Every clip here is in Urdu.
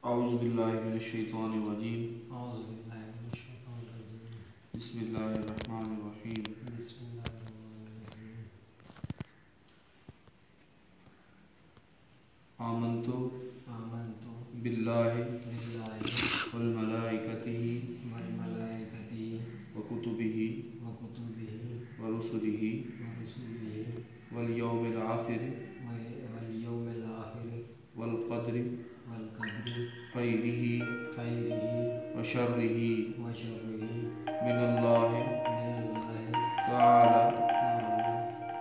اعوذ باللہ من الشیطان الرجیم بسم اللہ الرحمن الرحیم آمنت باللہ والملائکتہ وکتبہ ورسلہ والیوم الآخر والقدر خیرہ وشرہ من اللہ تعالی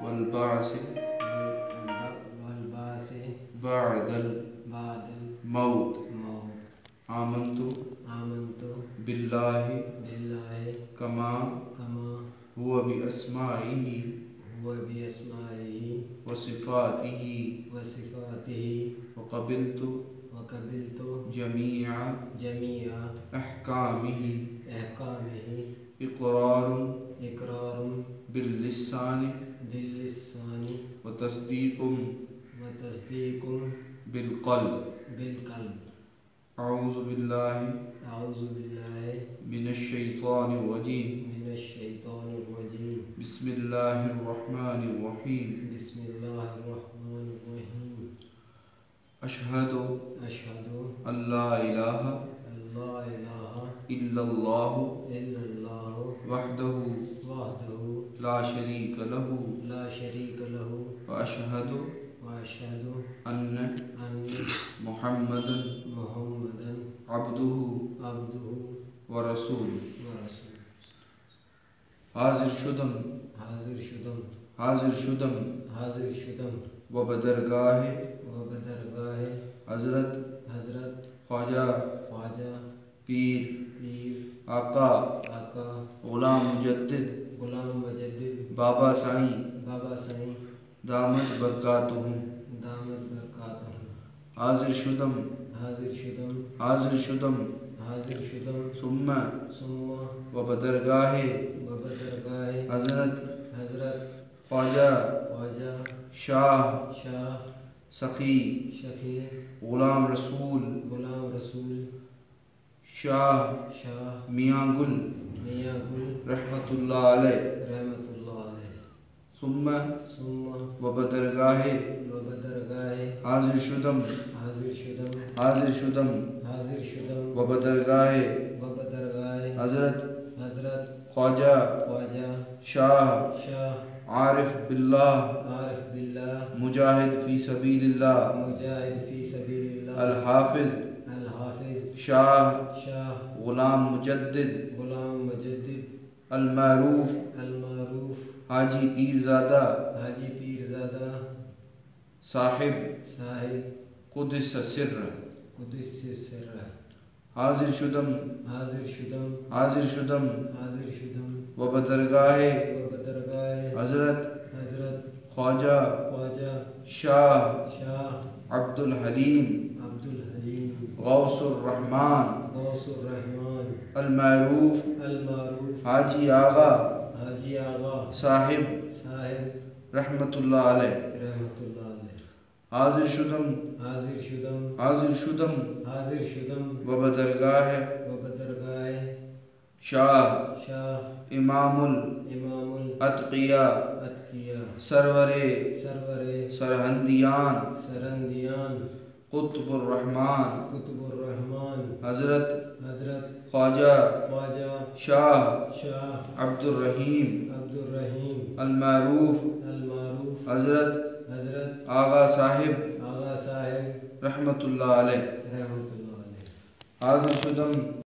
والبعث بعد الموت آمنت باللہ کما هو بأسمائہ وصفاتہ وقبلت جميع احکامہ اقرار باللسان وتصدیق بالقلب اعوذ باللہ من الشیطان الرجیم بسم اللہ الرحمن الرحیم اشہد ان لا الہ الا اللہ وحدہ لا شریک لہ واشہد ان محمدا عبدہ ورسولہ حاضر شدم و بدرگاہ حضرت خواجہ پیر آقا غلام مجدد بابا سائیں دامت برکاتہم حاضر شدم ثم و بدرگاہ حضرت خواجہ شاہ سخی غلام رسول شاہ میاں گل رحمت اللہ علیہ ثم و بدرگاہ حاضر شدم و بدرگاہ حضرت خواجہ شاہ عارف باللہ مجاہد فی سبیل اللہ الحافظ شاہ غلام مجدد المعروف حاجی پیرزادہ صاحب قدس سر حاضر شدم و بدرگاہ حضرت خواجہ شاہ عبد الحلیم غوث الرحمن المعروف حاجی آغا صاحب رحمت اللہ علیہ حاضر شدم و بدرگاہ شاہ امام الاتقیاء سرور سرہندیان قطب الرحمن حضرت خواجہ شاہ عبد الرحیم المعروف حضرت آغا صاحب رحمت اللہ علیہ حاضر شدم